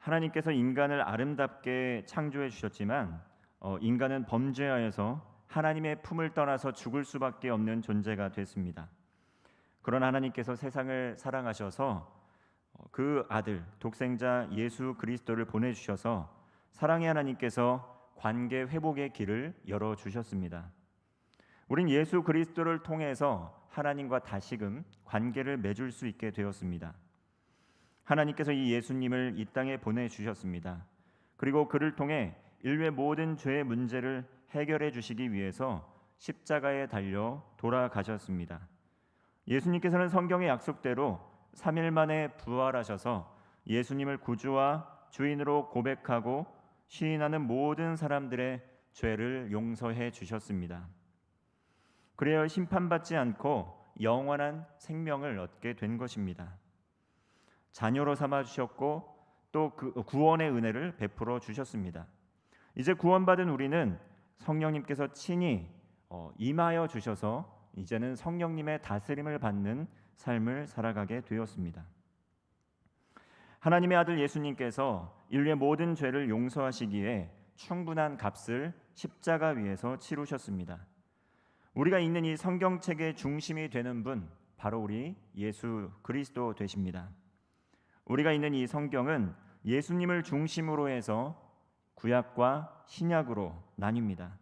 하나님께서 인간을 아름답게 창조해 주셨지만 인간은 범죄하여서 하나님의 품을 떠나서 죽을 수밖에 없는 존재가 됐습니다. 그런 하나님께서 세상을 사랑하셔서 그 아들 독생자 예수 그리스도를 보내주셔서 사랑의 하나님께서 관계 회복의 길을 열어주셨습니다. 우린 예수 그리스도를 통해서 하나님과 다시금 관계를 맺을 수 있게 되었습니다. 하나님께서 이 예수님을 이 땅에 보내주셨습니다. 그리고 그를 통해 인류의 모든 죄의 문제를 해결해 주시기 위해서 십자가에 달려 돌아가셨습니다. 예수님께서는 성경의 약속대로 3일 만에 부활하셔서 예수님을 구주와 주인으로 고백하고 시인하는 모든 사람들의 죄를 용서해 주셨습니다. 그래야 심판받지 않고 영원한 생명을 얻게 된 것입니다. 자녀로 삼아 주셨고 또 그 구원의 은혜를 베풀어 주셨습니다. 이제 구원받은 우리는 성령님께서 친히 임하여 주셔서 이제는 성령님의 다스림을 받는 삶을 살아가게 되었습니다. 하나님의 아들 예수님께서 인류의 모든 죄를 용서하시기에 충분한 값을 십자가 위에서 치르셨습니다. 우리가 읽는 이 성경책의 중심이 되는 분, 바로 우리 예수 그리스도 되십니다. 우리가 읽는 이 성경은 예수님을 중심으로 해서 구약과 신약으로 나뉩니다.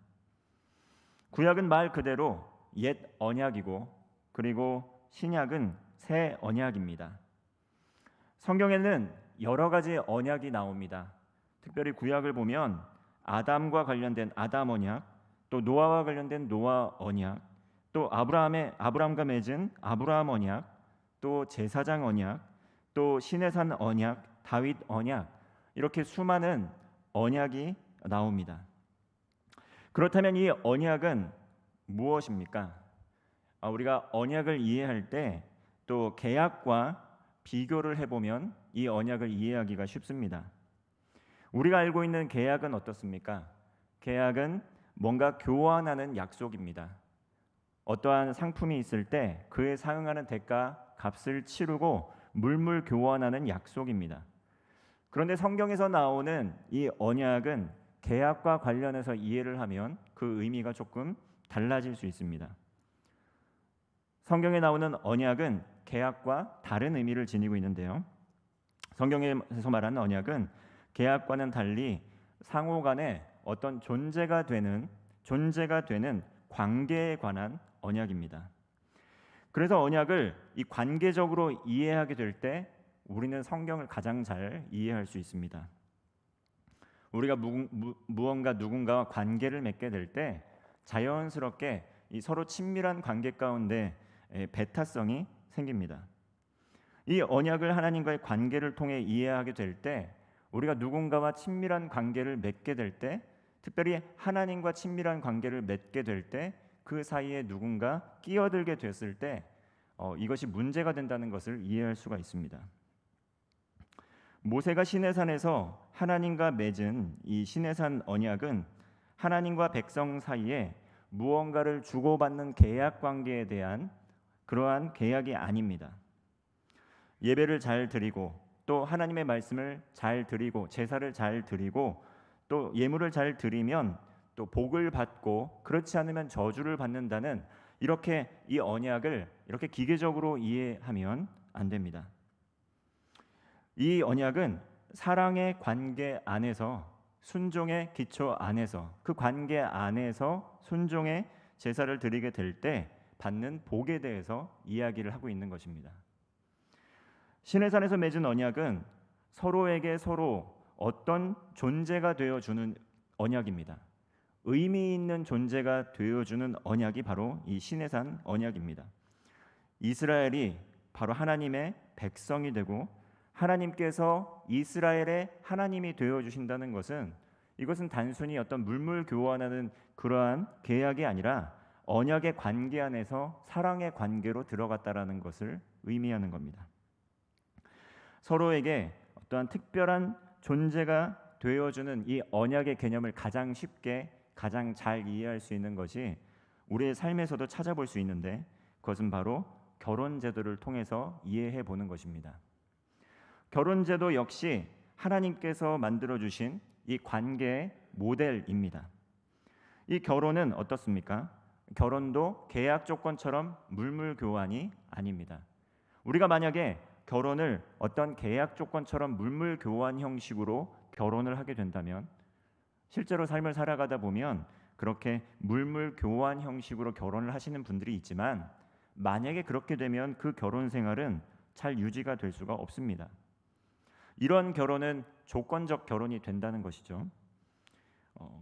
구약은 말 그대로 옛 언약이고 그리고 신약은 새 언약입니다. 성경에는 여러 가지 언약이 나옵니다. 특별히 구약을 보면 아담과 관련된 아담 언약, 또 노아와 관련된 노아 언약, 또 아브라함과 맺은 아브라함 언약, 또 제사장 언약, 또 시내산 언약, 다윗 언약, 이렇게 수많은 언약이 나옵니다. 그렇다면 이 언약은 무엇입니까? 우리가 언약을 이해할 때 또 계약과 비교를 해보면 이 언약을 이해하기가 쉽습니다. 우리가 알고 있는 계약은 어떻습니까? 계약은 뭔가 교환하는 약속입니다. 어떠한 상품이 있을 때 그에 상응하는 대가 값을 치르고 물물 교환하는 약속입니다. 그런데 성경에서 나오는 이 언약은 계약과 관련해서 이해를 하면 그 의미가 조금 달라질 수 있습니다. 성경에 나오는 언약은 계약과 다른 의미를 지니고 있는데요. 성경에서 말하는 언약은 계약과는 달리 상호 간에 어떤 존재가 되는 관계에 관한 언약입니다. 그래서 언약을 이 관계적으로 이해하게 될 때 우리는 성경을 가장 잘 이해할 수 있습니다. 우리가 무언가 누군가와 관계를 맺게 될 때 자연스럽게 이 서로 친밀한 관계 가운데 배타성이 생깁니다. 이 언약을 하나님과의 관계를 통해 이해하게 될 때 우리가 누군가와 친밀한 관계를 맺게 될 때, 특별히 하나님과 친밀한 관계를 맺게 될 때 그 사이에 누군가 끼어들게 됐을 때 이것이 문제가 된다는 것을 이해할 수가 있습니다. 모세가 시내산에서 하나님과 맺은 이 시내산 언약은 하나님과 백성 사이에 무언가를 주고받는 계약 관계에 대한 그러한 계약이 아닙니다. 예배를 잘 드리고 또 하나님의 말씀을 잘 드리고 제사를 잘 드리고 또 예물을 잘 드리면 또 복을 받고 그렇지 않으면 저주를 받는다는 이렇게 이 언약을 이렇게 기계적으로 이해하면 안 됩니다. 이 언약은 사랑의 관계 안에서 순종의 기초 안에서 그 관계 안에서 순종의 제사를 드리게 될 때 받는 복에 대해서 이야기를 하고 있는 것입니다. 시내산에서 맺은 언약은 서로에게 서로 어떤 존재가 되어주는 언약입니다. 의미 있는 존재가 되어주는 언약이 바로 이 시내산 언약입니다. 이스라엘이 바로 하나님의 백성이 되고 하나님께서 이스라엘의 하나님이 되어주신다는 것은 이것은 단순히 어떤 물물 교환하는 그러한 계약이 아니라 언약의 관계 안에서 사랑의 관계로 들어갔다라는 것을 의미하는 겁니다. 서로에게 어떠한 특별한 존재가 되어주는 이 언약의 개념을 가장 쉽게 가장 잘 이해할 수 있는 것이 우리의 삶에서도 찾아볼 수 있는데 그것은 바로 결혼 제도를 통해서 이해해 보는 것입니다. 결혼 제도 역시 하나님께서 만들어 주신 이 관계의 모델입니다. 이 결혼은 어떻습니까? 결혼도 계약 조건처럼 물물 교환이 아닙니다. 우리가 만약에 결혼을 어떤 계약 조건처럼 물물 교환 형식으로 결혼을 하게 된다면, 실제로 삶을 살아가다 보면 그렇게 물물 교환 형식으로 결혼을 하시는 분들이 있지만, 만약에 그렇게 되면 그 결혼 생활은 잘 유지가 될 수가 없습니다. 이런 결혼은 조건적 결혼이 된다는 것이죠.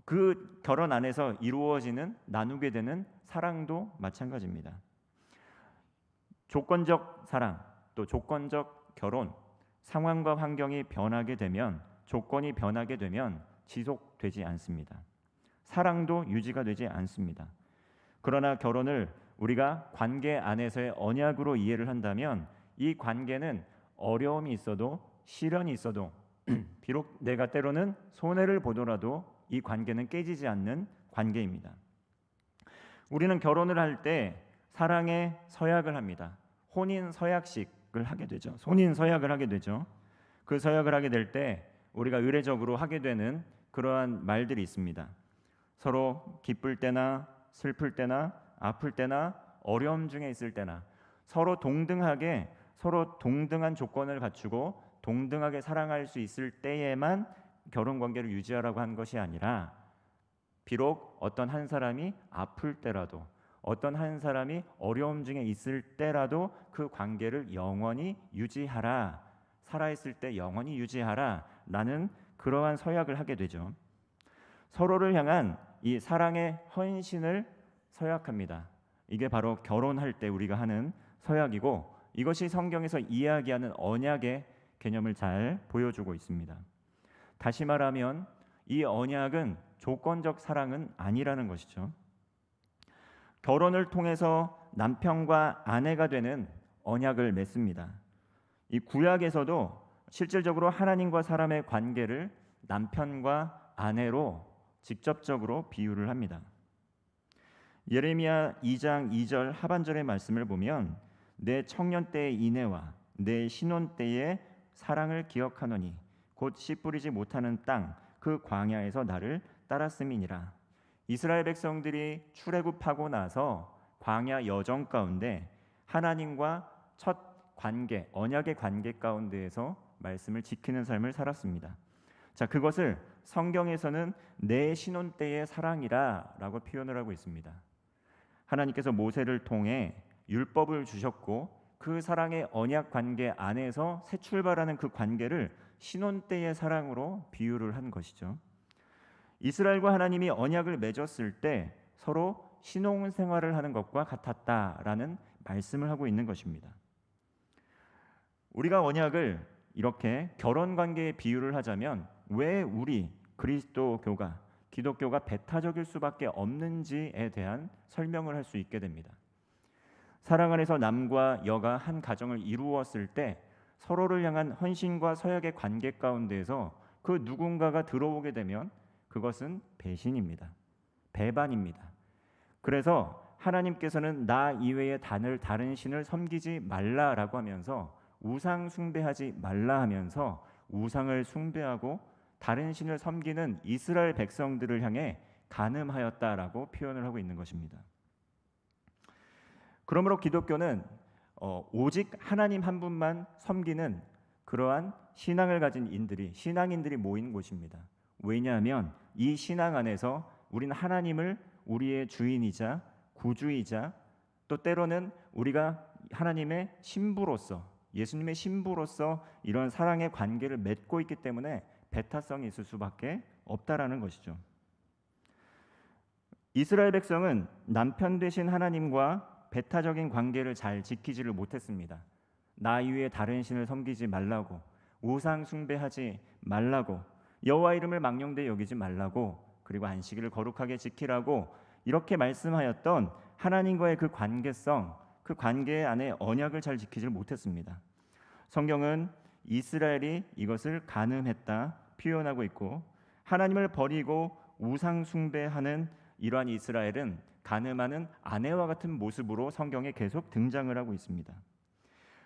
그 결혼 안에서 이루어지는, 나누게 되는 사랑도 마찬가지입니다. 조건적 사랑, 또 조건적 결혼, 상황과 환경이 변하게 되면, 조건이 변하게 되면 지속되지 않습니다. 사랑도 유지가 되지 않습니다. 그러나 결혼을 우리가 관계 안에서의 언약으로 이해를 한다면, 이 관계는 어려움이 있어도 시련이 있어도 비록 내가 때로는 손해를 보더라도 이 관계는 깨지지 않는 관계입니다. 우리는 결혼을 할 때 사랑의 서약을 합니다. 혼인 서약식을 하게 되죠. 혼인 서약을 하게 되죠. 그 서약을 하게 될 때 우리가 의례적으로 하게 되는 그러한 말들이 있습니다. 서로 기쁠 때나 슬플 때나 아플 때나 어려움 중에 있을 때나 서로 동등한 조건을 갖추고 동등하게 사랑할 수 있을 때에만 결혼 관계를 유지하라고 한 것이 아니라, 비록 어떤 한 사람이 아플 때라도, 어떤 한 사람이 어려움 중에 있을 때라도 그 관계를 영원히 유지하라, 살아있을 때 영원히 유지하라 라는 그러한 서약을 하게 되죠. 서로를 향한 이 사랑의 헌신을 서약합니다. 이게 바로 결혼할 때 우리가 하는 서약이고, 이것이 성경에서 이야기하는 언약의 개념을 잘 보여주고 있습니다. 다시 말하면 이 언약은 조건적 사랑은 아니라는 것이죠. 결혼을 통해서 남편과 아내가 되는 언약을 맺습니다. 이 구약에서도 실질적으로 하나님과 사람의 관계를 남편과 아내로 직접적으로 비유를 합니다. 예레미야 2장 2절 하반절의 말씀을 보면, 내 청년 때의 인애와 내 신혼 때의 사랑을 기억하노니 곧 씨 뿌리지 못하는 땅 그 광야에서 나를 따랐음이니라. 이스라엘 백성들이 출애굽하고 나서 광야 여정 가운데 하나님과 첫 관계, 언약의 관계 가운데에서 말씀을 지키는 삶을 살았습니다. 자, 그것을 성경에서는 내 신혼 때의 사랑이라라고 표현을 하고 있습니다. 하나님께서 모세를 통해 율법을 주셨고, 그 사랑의 언약 관계 안에서 새 출발하는 그 관계를 신혼 때의 사랑으로 비유를 한 것이죠. 이스라엘과 하나님이 언약을 맺었을 때 서로 신혼 생활을 하는 것과 같았다라는 말씀을 하고 있는 것입니다. 우리가 언약을 이렇게 결혼 관계에 비유를 하자면, 왜 우리 그리스도교가, 기독교가 배타적일 수밖에 없는지에 대한 설명을 할 수 있게 됩니다. 사랑 안에서 남과 여가 한 가정을 이루었을 때 서로를 향한 헌신과 서약의 관계 가운데에서 그 누군가가 들어오게 되면 그것은 배신입니다. 배반입니다. 그래서 하나님께서는 나 이외에 다른 신을 섬기지 말라라고 하면서, 우상 숭배하지 말라 하면서 우상을 숭배하고 다른 신을 섬기는 이스라엘 백성들을 향해 간음하였다라고 표현을 하고 있는 것입니다. 그러므로 기독교는 오직 하나님 한 분만 섬기는 그러한 신앙을 가진 신앙인들이 모인 곳입니다. 왜냐하면 이 신앙 안에서 우리는 하나님을 우리의 주인이자 구주이자, 또 때로는 우리가 하나님의 신부로서, 예수님의 신부로서 이런 사랑의 관계를 맺고 있기 때문에 배타성이 있을 수밖에 없다라는 것이죠. 이스라엘 백성은 남편 되신 하나님과 배타적인 관계를 잘 지키지를 못했습니다. 나 이외에 다른 신을 섬기지 말라고, 우상 숭배하지 말라고, 여호와 이름을 망령되이 여기지 말라고, 그리고 안식일을 거룩하게 지키라고 이렇게 말씀하였던 하나님과의 그 관계성, 그 관계 안에 언약을 잘 지키지 못했습니다. 성경은 이스라엘이 이것을 간음했다 표현하고 있고, 하나님을 버리고 우상 숭배하는 이러한 이스라엘은 간음하는 아내와 같은 모습으로 성경에 계속 등장을 하고 있습니다.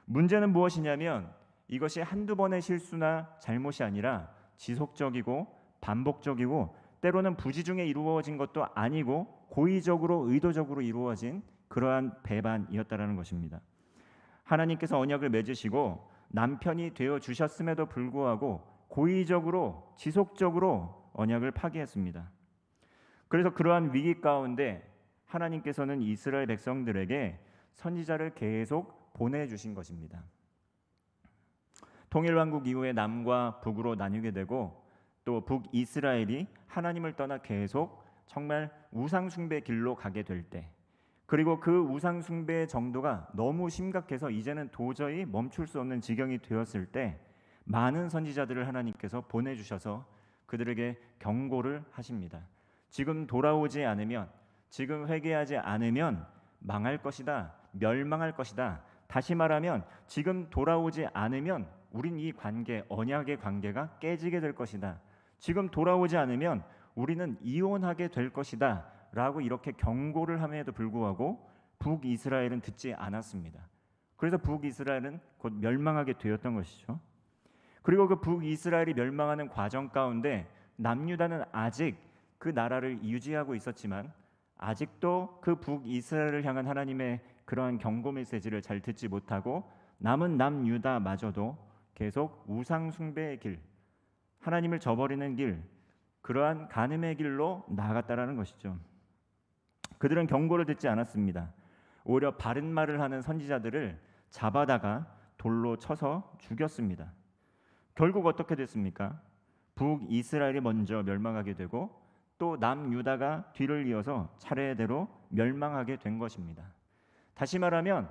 문제는 무엇이냐면, 이것이 한두 번의 실수나 잘못이 아니라 지속적이고 반복적이고 때로는 부지중에 이루어진 것도 아니고 고의적으로 의도적으로 이루어진 그러한 배반이었다라는 것입니다. 하나님께서 언약을 맺으시고 남편이 되어 주셨음에도 불구하고 고의적으로 지속적으로 언약을 파기했습니다. 그래서 그러한 위기 가운데 하나님께서는 이스라엘 백성들에게 선지자를 계속 보내주신 것입니다. 통일왕국 이후에 남과 북으로 나뉘게 되고 또 북이스라엘이 하나님을 떠나 계속 정말 우상숭배 길로 가게 될 때, 그리고 그 우상숭배의 정도가 너무 심각해서 이제는 도저히 멈출 수 없는 지경이 되었을 때 많은 선지자들을 하나님께서 보내주셔서 그들에게 경고를 하십니다. 지금 돌아오지 않으면, 지금 회개하지 않으면 망할 것이다, 멸망할 것이다. 다시 말하면 지금 돌아오지 않으면 우린 이 관계, 언약의 관계가 깨지게 될 것이다. 지금 돌아오지 않으면 우리는 이혼하게 될 것이다 라고 이렇게 경고를 함에도 불구하고 북이스라엘은 듣지 않았습니다. 그래서 북이스라엘은 곧 멸망하게 되었던 것이죠. 그리고 그 북이스라엘이 멸망하는 과정 가운데 남유다는 아직 그 나라를 유지하고 있었지만 아직도 그 북이스라엘을 향한 하나님의 그러한 경고 메시지를 잘 듣지 못하고 남은 남유다마저도 계속 우상 숭배의 길, 하나님을 저버리는 길, 그러한 간음의 길로 나아갔다라는 것이죠. 그들은 경고를 듣지 않았습니다. 오히려 바른 말을 하는 선지자들을 잡아다가 돌로 쳐서 죽였습니다. 결국 어떻게 됐습니까? 북이스라엘이 먼저 멸망하게 되고 또 남유다가 뒤를 이어서 차례대로 멸망하게 된 것입니다. 다시 말하면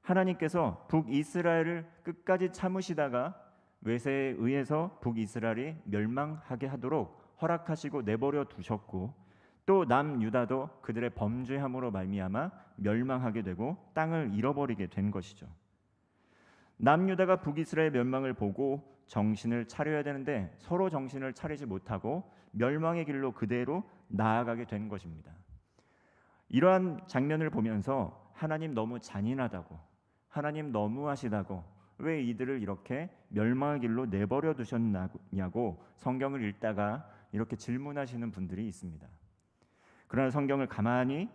하나님께서 북이스라엘을 끝까지 참으시다가 외세에 의해서 북이스라엘이 멸망하게 하도록 허락하시고 내버려 두셨고 또 남유다도 그들의 범죄함으로 말미암아 멸망하게 되고 땅을 잃어버리게 된 것이죠. 남유다가 북이스라엘 멸망을 보고 정신을 차려야 되는데 서로 정신을 차리지 못하고 멸망의 길로 그대로 나아가게 된 것입니다. 이러한 장면을 보면서 하나님 너무 잔인하다고, 하나님 너무하시다고, 왜 이들을 이렇게 멸망의 길로 내버려 두셨냐고 성경을 읽다가 이렇게 질문하시는 분들이 있습니다. 그러나 성경을 가만히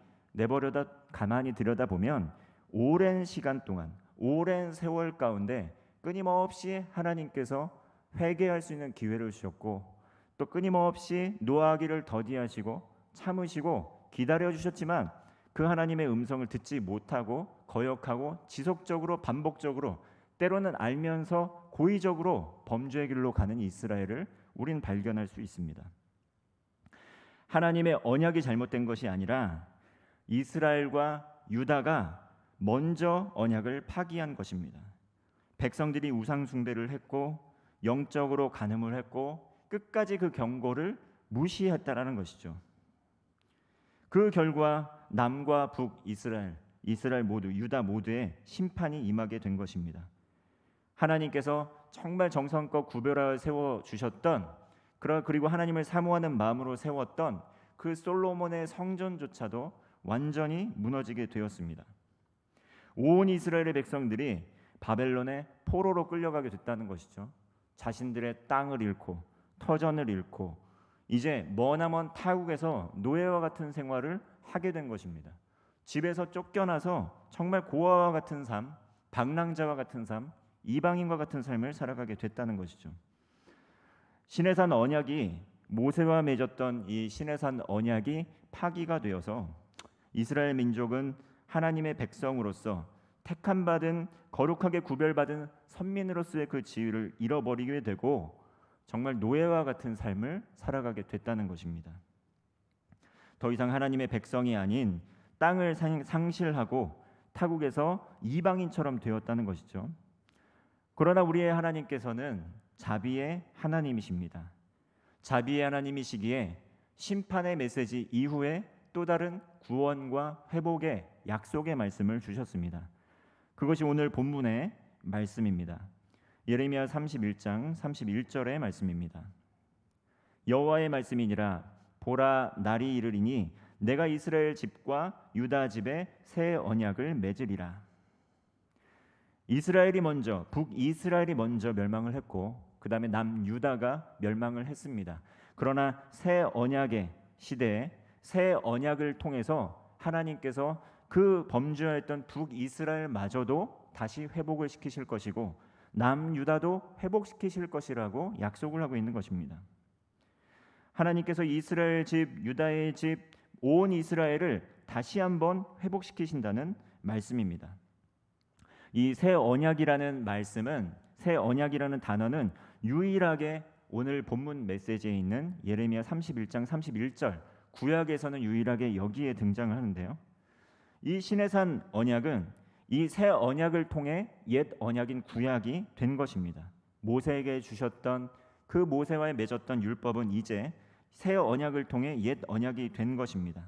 들여다보면 오랜 시간 동안, 오랜 세월 가운데 끊임없이 하나님께서 회개할 수 있는 기회를 주셨고 또 끊임없이 노하기를 더디하시고 참으시고 기다려주셨지만 그 하나님의 음성을 듣지 못하고 거역하고 지속적으로 반복적으로 때로는 알면서 고의적으로 범죄의 길로 가는 이스라엘을 우린 발견할 수 있습니다. 하나님의 언약이 잘못된 것이 아니라 이스라엘과 유다가 먼저 언약을 파기한 것입니다. 백성들이 우상 숭배를 했고 영적으로 간음을 했고 끝까지 그 경고를 무시했다라는 것이죠. 그 결과 남과 북 이스라엘 모두, 유다 모두의 심판이 임하게 된 것입니다. 하나님께서 정말 정성껏 구별하여 세워주셨던, 그리고 하나님을 사모하는 마음으로 세웠던 그 솔로몬의 성전조차도 완전히 무너지게 되었습니다. 온 이스라엘의 백성들이 바벨론의 포로로 끌려가게 됐다는 것이죠. 자신들의 땅을 잃고 터전을 잃고 이제 머나먼 타국에서 노예와 같은 생활을 하게 된 것입니다. 집에서 쫓겨나서 정말 고아와 같은 삶, 방랑자와 같은 삶, 이방인과 같은 삶을 살아가게 됐다는 것이죠. 시내산 언약이, 모세와 맺었던 이 시내산 언약이 파기가 되어서 이스라엘 민족은 하나님의 백성으로서 택함 받은, 거룩하게 구별받은 선민으로서의 그 지위를 잃어버리게 되고 정말 노예와 같은 삶을 살아가게 됐다는 것입니다. 더 이상 하나님의 백성이 아닌 땅을 상실하고 타국에서 이방인처럼 되었다는 것이죠. 그러나 우리의 하나님께서는 자비의 하나님이십니다. 자비의 하나님이시기에 심판의 메시지 이후에 또 다른 구원과 회복의 약속의 말씀을 주셨습니다. 그것이 오늘 본문의 말씀입니다. 예레미야 31장 31절의 말씀입니다. 여호와의 말씀이니라, 보라, 날이 이르리니 내가 이스라엘 집과 유다 집에 새 언약을 맺으리라. 이스라엘이 먼저, 북이스라엘이 먼저 멸망을 했고 그 다음에 남유다가 멸망을 했습니다. 그러나 새 언약의 시대에 새 언약을 통해서 하나님께서 그 범죄했던 북이스라엘마저도 다시 회복을 시키실 것이고 남유다도 회복시키실 것이라고 약속을 하고 있는 것입니다. 하나님께서 이스라엘 집, 유다의 집, 온 이스라엘을 다시 한번 회복시키신다는 말씀입니다. 이 새 언약이라는 말씀은, 새 언약이라는 단어는 유일하게 오늘 본문 메시지에 있는 예레미야 31장 31절 구약에서는 유일하게 여기에 등장을 하는데요. 이 시내산 언약은 이 새 언약을 통해 옛 언약인 구약이 된 것입니다. 모세에게 주셨던 그 모세와 맺었던 율법은 이제 새 언약을 통해 옛 언약이 된 것입니다.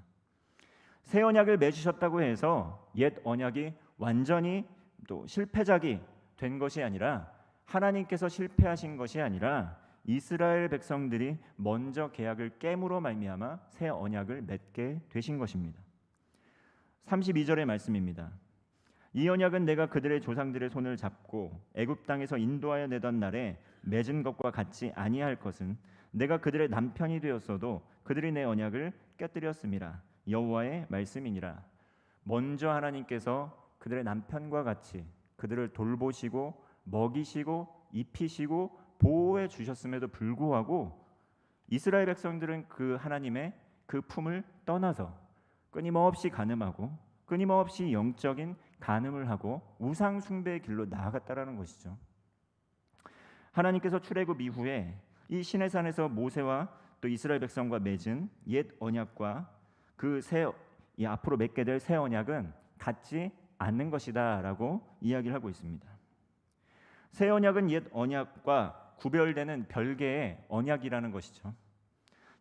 새 언약을 맺으셨다고 해서 옛 언약이 완전히 또 실패작이 된 것이 아니라, 하나님께서 실패하신 것이 아니라 이스라엘 백성들이 먼저 계약을 깨므로 말미암아 새 언약을 맺게 되신 것입니다. 32절의 말씀입니다. 이 언약은 내가 그들의 조상들의 손을 잡고 애굽 땅에서 인도하여 내던 날에 맺은 것과 같지 아니할 것은 내가 그들의 남편이 되었어도 그들이 내 언약을 깨뜨렸음이라. 여호와의 말씀이니라. 먼저 하나님께서 그들의 남편과 같이 그들을 돌보시고 먹이시고 입히시고 보호해 주셨음에도 불구하고 이스라엘 백성들은 그 하나님의 그 품을 떠나서 끊임없이 간음하고 끊임없이 영적인 간음을 하고 우상 숭배의 길로 나아갔다라는 것이죠. 하나님께서 출애굽 이후에 이 시내산에서 모세와 또 이스라엘 백성과 맺은 옛 언약과 그 앞으로 맺게 될 새 언약은 같지 않는 것이다라고 이야기를 하고 있습니다. 새 언약은 옛 언약과 구별되는 별개의 언약이라는 것이죠.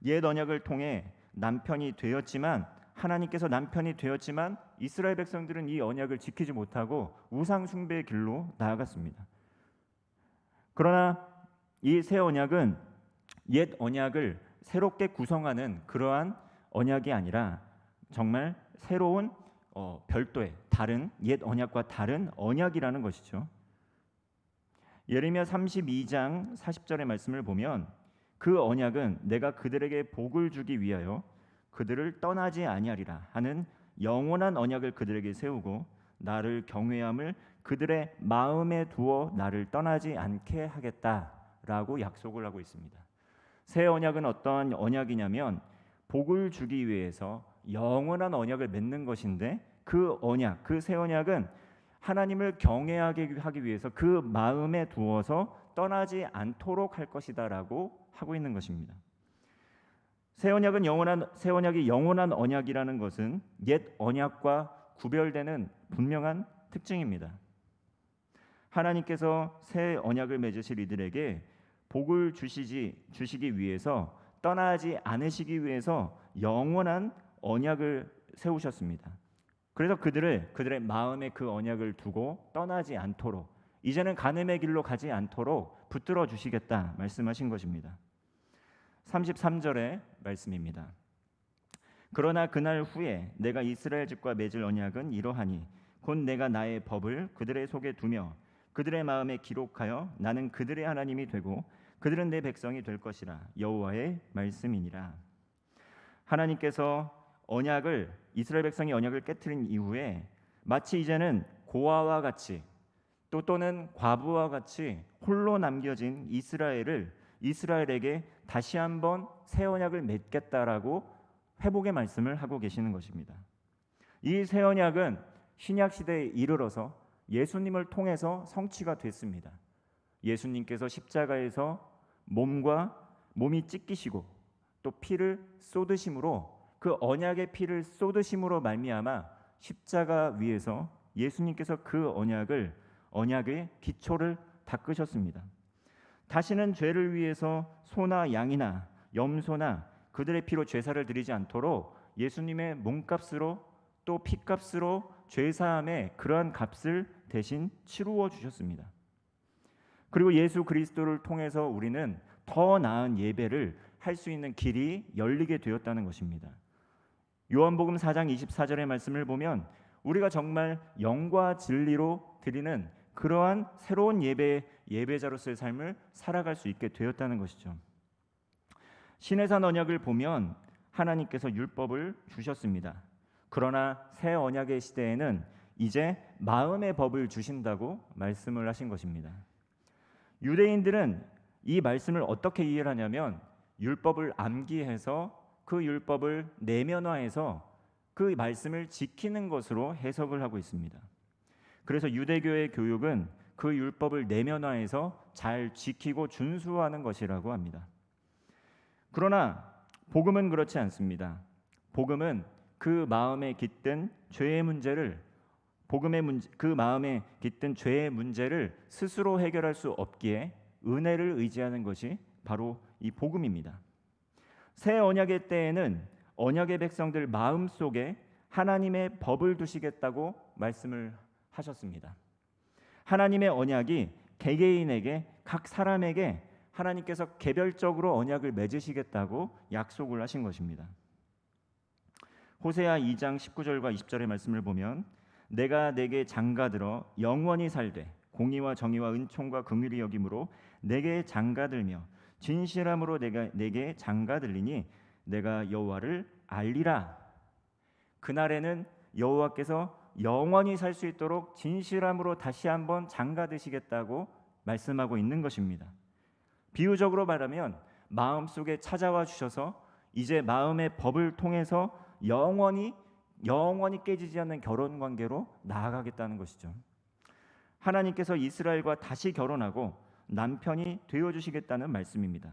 옛 언약을 통해 남편이 되었지만, 하나님께서 남편이 되었지만 이스라엘 백성들은 이 언약을 지키지 못하고 우상 숭배의 길로 나아갔습니다. 그러나 이 새 언약은 옛 언약을 새롭게 구성하는 그러한 언약이 아니라 정말 새로운 별도의 다른 옛 언약과 다른 언약이라는 것이죠. 예레미야 32장 40절의 말씀을 보면 그 언약은 내가 그들에게 복을 주기 위하여 그들을 떠나지 아니하리라 하는 영원한 언약을 그들에게 세우고 나를 경외함을 그들의 마음에 두어 나를 떠나지 않게 하겠다라고 약속을 하고 있습니다. 새 언약은 어떠한 언약이냐면 복을 주기 위해서 영원한 언약을 맺는 것인데, 그 언약, 그 새 언약은 하나님을 경외하게 하기 위해서 그 마음에 두어서 떠나지 않도록 할 것이다라고 하고 있는 것입니다. 새 언약이 영원한 언약이라는 것은 옛 언약과 구별되는 분명한 특징입니다. 하나님께서 새 언약을 맺으실 이들에게 복을 주시기 위해서, 떠나지 않으시기 위해서 영원한 언약을 세우셨습니다. 그래서 그들의 마음에 그 언약을 두고 떠나지 않도록, 이제는 간음의 길로 가지 않도록 붙들어 주시겠다 말씀하신 것입니다. 33절의 말씀입니다. 그러나 그날 후에 내가 이스라엘 집과 맺을 언약은 이러하니 곧 내가 나의 법을 그들의 속에 두며 그들의 마음에 기록하여 나는 그들의 하나님이 되고 그들은 내 백성이 될 것이라. 여호와의 말씀이니라. 하나님께서 이스라엘 백성이 언약을 깨뜨린 이후에 마치 이제는 고아와 같이 또는 과부와 같이 홀로 남겨진 이스라엘에게 다시 한번 새 언약을 맺겠다라고 회복의 말씀을 하고 계시는 것입니다. 이 새 언약은 신약 시대에 이르러서 예수님을 통해서 성취가 됐습니다. 예수님께서 십자가에서 몸이 찢기시고 또 피를 쏟으심으로, 그 언약의 피를 쏟으심으로 말미암아 십자가 위에서 예수님께서 그 언약의 기초를 닦으셨습니다. 다시는 죄를 위해서 소나 양이나 염소나 그들의 피로 제사를 드리지 않도록 예수님의 몸값으로 또 피값으로 죄사함의 그러한 값을 대신 치루어 주셨습니다. 그리고 예수 그리스도를 통해서 우리는 더 나은 예배를 할 수 있는 길이 열리게 되었다는 것입니다. 요한복음 4장 24절의 말씀을 보면 우리가 정말 영과 진리로 드리는 그러한 새로운 예배자로서의 삶을 살아갈 수 있게 되었다는 것이죠. 시내산 언약을 보면 하나님께서 율법을 주셨습니다. 그러나 새 언약의 시대에는 이제 마음의 법을 주신다고 말씀을 하신 것입니다. 유대인들은 이 말씀을 어떻게 이해를 하냐면 율법을 암기해서 그 율법을 내면화해서 그 말씀을 지키는 것으로 해석을 하고 있습니다. 그래서 유대교의 교육은 그 율법을 내면화해서 잘 지키고 준수하는 것이라고 합니다. 그러나 복음은 그렇지 않습니다. 복음은 그 마음에 깃든 죄의 문제를 그 마음에 깃든 죄의 문제를 스스로 해결할 수 없기에 은혜를 의지하는 것이 바로 이 복음입니다. 새 언약의 때에는 언약의 백성들 마음 속에 하나님의 법을 두시겠다고 말씀을 하셨습니다. 하나님의 언약이 개개인에게 각 사람에게 하나님께서 개별적으로 언약을 맺으시겠다고 약속을 하신 것입니다. 호세아 2장 19절과 20절의 말씀을 보면 내가 내게 장가들어 영원히 살되 공의와 정의와 은총과 긍휼히 여김으로 내게 장가들며 진실함으로 내게 장가들리니 내가 여호와를 알리라. 그날에는 여호와께서 영원히 살 수 있도록 진실함으로 다시 한번 장가드시겠다고 말씀하고 있는 것입니다. 비유적으로 말하면 마음속에 찾아와 주셔서 이제 마음의 법을 통해서 영원히 깨지지 않는 결혼 관계로 나아가겠다는 것이죠. 하나님께서 이스라엘과 다시 결혼하고 남편이 되어 주시겠다는 말씀입니다.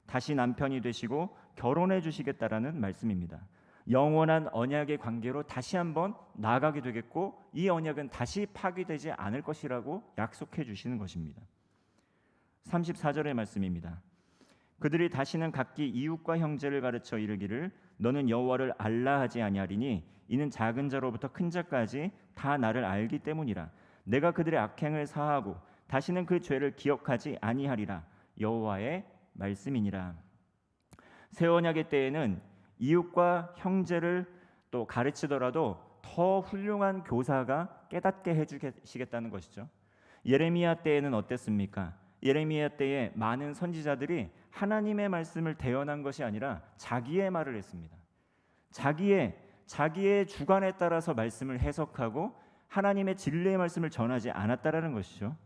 다시 남편이 되시고 결혼해 주시겠다라는 말씀입니다. 영원한 언약의 관계로 다시 한번 나아가게 되겠고 이 언약은 다시 파괴되지 않을 것이라고 약속해 주시는 것입니다. 34절의 말씀입니다. 그들이 다시는 각기 이웃과 형제를 가르쳐 이르기를 너는 여호와를 알라 하지 아니하리니 이는 작은 자로부터 큰 자까지 다 나를 알기 때문이라. 내가 그들의 악행을 사하고 다시는 그 죄를 기억하지 아니하리라. 여호와의 말씀이니라. 새 언약의 때에는 이웃과 형제를 또 가르치더라도 더 훌륭한 교사가 깨닫게 해주시겠다는 것이죠. 예레미야 때에는 어땠습니까? 예레미야 때에 많은 선지자들이 하나님의 말씀을 대언한 것이 아니라 자기의 말을 했습니다. 자기의 주관에 따라서 말씀을 해석하고 하나님의 진리의 말씀을 전하지 않았다라는 것이죠.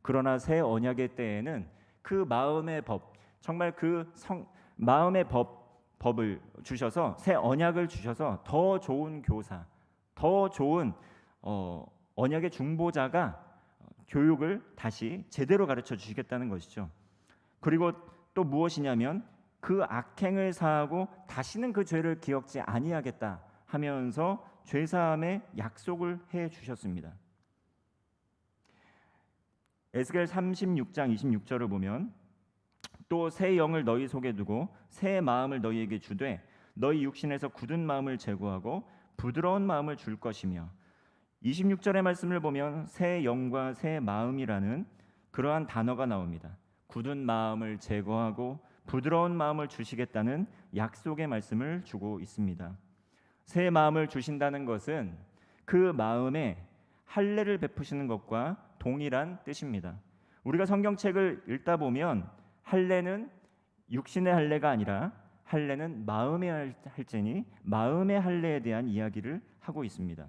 그러나 새 언약의 때에는 그 마음의 법, 정말 마음의 법을 주셔서 새 언약을 주셔서 더 좋은 교사, 더 좋은 언약의 중보자가 교육을 다시 제대로 가르쳐 주시겠다는 것이죠. 그리고 또 무엇이냐면 그 악행을 사하고 다시는 그 죄를 기억지 아니하겠다 하면서 죄사함의 약속을 해 주셨습니다. 에스겔 36장 26절을 보면 또 새 영을 너희 속에 두고 새 마음을 너희에게 주되 너희 육신에서 굳은 마음을 제거하고 부드러운 마음을 줄 것이며 26절의 말씀을 보면 새 영과 새 마음이라는 그러한 단어가 나옵니다. 굳은 마음을 제거하고 부드러운 마음을 주시겠다는 약속의 말씀을 주고 있습니다. 새 마음을 주신다는 것은 그 마음에 할례를 베푸시는 것과 동일한 뜻입니다. 우리가 성경책을 읽다 보면 할례는 육신의 할례가 아니라 할례는 마음의 할례니 마음의 할례에 대한 이야기를 하고 있습니다.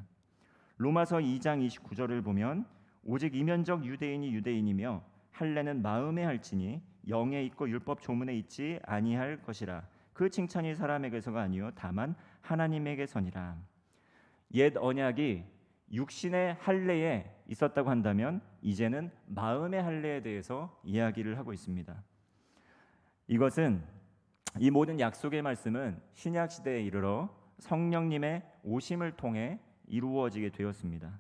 로마서 2장 29절을 보면 오직 이면적 유대인이 유대인이며 할례는 마음의 할지니 영에 있고 율법 조문에 있지 아니할 것이라. 그 칭찬이 사람에게서가 아니요 다만 하나님에게서니라. 옛 언약이 육신의 할례에 있었다고 한다면 이제는 마음의 할례에 대해서 이야기를 하고 있습니다. 이 모든 약속의 말씀은 신약 시대에 이르러 성령님의 오심을 통해 이루어지게 되었습니다.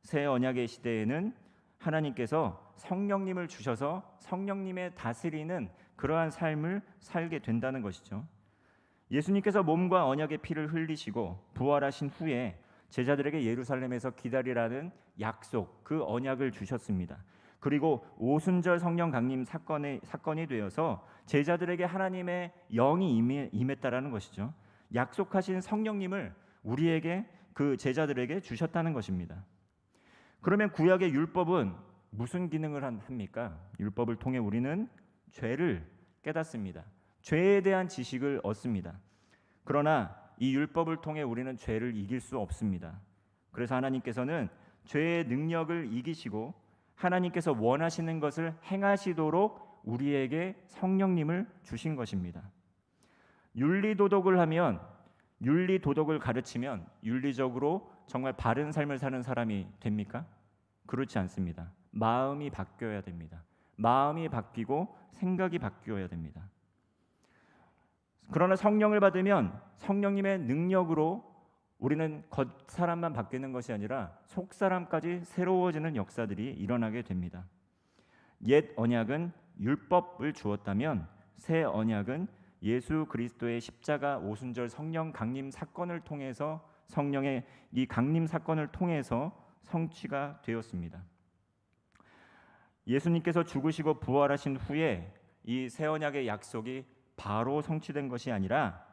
새 언약의 시대에는 하나님께서 성령님을 주셔서 성령님의 다스리는 그러한 삶을 살게 된다는 것이죠. 예수님께서 몸과 언약의 피를 흘리시고 부활하신 후에 제자들에게 예루살렘에서 기다리라는 약속, 그 언약을 주셨습니다. 그리고 오순절 성령 강림 사건이 되어서 제자들에게 하나님의 영이 임했다라는 것이죠. 약속하신 성령님을 우리에게 그 제자들에게 주셨다는 것입니다. 그러면 구약의 율법은 무슨 기능을 합니까? 율법을 통해 우리는 죄를 깨닫습니다. 죄에 대한 지식을 얻습니다. 그러나 이 율법을 통해 우리는 죄를 이길 수 없습니다. 그래서 하나님께서는 죄의 능력을 이기시고 하나님께서 원하시는 것을 행하시도록 우리에게 성령님을 주신 것입니다. 윤리도덕을 하면, 윤리도덕을 가르치면 윤리적으로 정말 바른 삶을 사는 사람이 됩니까? 그렇지 않습니다. 마음이 바뀌어야 됩니다. 마음이 바뀌고 생각이 바뀌어야 됩니다. 그러나 성령을 받으면 성령님의 능력으로 우리는 겉사람만 바뀌는 것이 아니라 속사람까지 새로워지는 역사들이 일어나게 됩니다. 옛 언약은 율법을 주었다면 새 언약은 예수 그리스도의 십자가 오순절 성령 강림 사건을 통해서, 성령의 이 강림 사건을 통해서 성취가 되었습니다. 예수님께서 죽으시고 부활하신 후에 이 새 언약의 약속이 바로 성취된 것이 아니라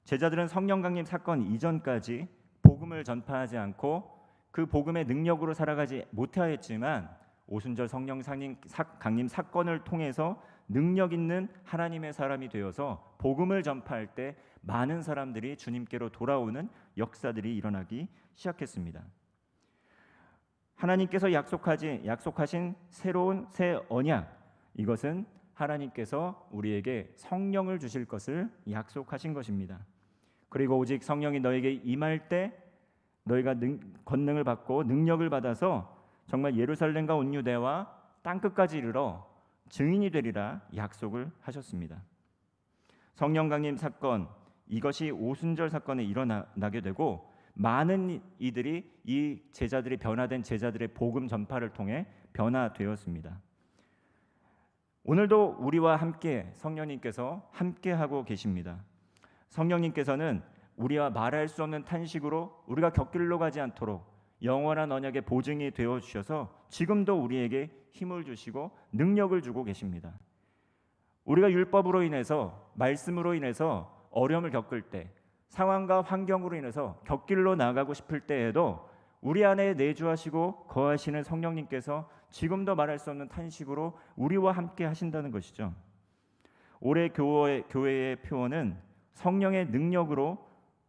제자들은 성령 강림 사건 이전까지 복음을 전파하지 않고 그 복음의 능력으로 살아가지 못하였지만 오순절 성령 강림 사건을 통해서 능력 있는 하나님의 사람이 되어서 복음을 전파할 때 많은 사람들이 주님께로 돌아오는 역사들이 일어나기 시작했습니다. 하나님께서 약속하신 새로운 새 언약, 이것은 하나님께서 우리에게 성령을 주실 것을 약속하신 것입니다. 그리고 오직 성령이 너에게 임할 때 너희가 권능을 받고 능력을 받아서 정말 예루살렘과 온 유대와 땅끝까지 이르러 증인이 되리라 약속을 하셨습니다. 성령 강림 사건, 이것이 오순절 사건에 일어나게 되고 많은 이들이 이 제자들이 변화된 제자들의 복음 전파를 통해 변화되었습니다. 오늘도 우리와 함께 성령님께서 함께하고 계십니다. 성령님께서는 우리와 말할 수 없는 탄식으로 우리가 곁길로 가지 않도록 영원한 언약의 보증이 되어 주셔서 지금도 우리에게 힘을 주시고 능력을 주고 계십니다. 우리가 율법으로 인해서, 말씀으로 인해서 어려움을 겪을 때, 상황과 환경으로 인해서 곁길로 나아가고 싶을 때에도 우리 안에 내주하시고 거하시는 성령님께서 지금도 말할 수 없는 탄식으로 우리와 함께 하신다는 것이죠. 올해 교회의 표어는 성령의 능력으로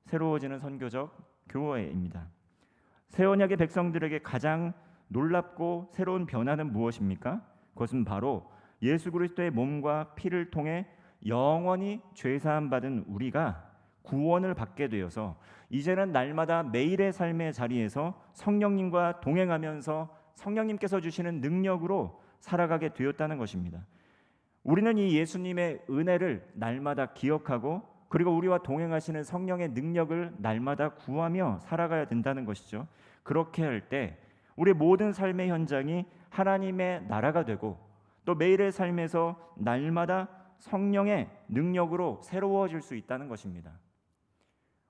새로워지는 선교적 교회입니다. 새 언약의 백성들에게 가장 놀랍고 새로운 변화는 무엇입니까? 그것은 바로 예수 그리스도의 몸과 피를 통해 영원히 죄사함 받은 우리가 구원을 받게 되어서 이제는 날마다 매일의 삶의 자리에서 성령님과 동행하면서 성령님께서 주시는 능력으로 살아가게 되었다는 것입니다. 우리는 이 예수님의 은혜를 날마다 기억하고 그리고 우리와 동행하시는 성령의 능력을 날마다 구하며 살아가야 된다는 것이죠. 그렇게 할 때 우리 모든 삶의 현장이 하나님의 나라가 되고 또 매일의 삶에서 날마다 성령의 능력으로 새로워질 수 있다는 것입니다.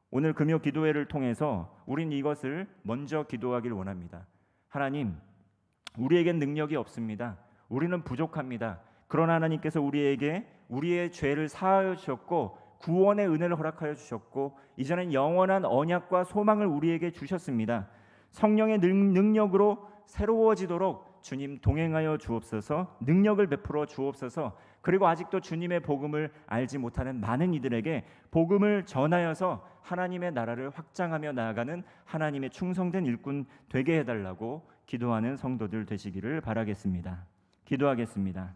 오늘 금요 기도회를 통해서 우린 이것을 먼저 기도하길 원합니다. 하나님, 우리에겐 능력이 없습니다. 우리는 부족합니다. 그러나 하나님께서 우리에게 우리의 죄를 사하여 주셨고 구원의 은혜를 허락하여 주셨고 이제는 영원한 언약과 소망을 우리에게 주셨습니다. 성령의 능력으로 새로워지도록 주님 동행하여 주옵소서, 능력을 베풀어 주옵소서. 그리고 아직도 주님의 복음을 알지 못하는 많은 이들에게 복음을 전하여서 하나님의 나라를 확장하며 나아가는 하나님의 충성된 일꾼 되게 해달라고 기도하는 성도들 되시기를 바라겠습니다. 기도하겠습니다.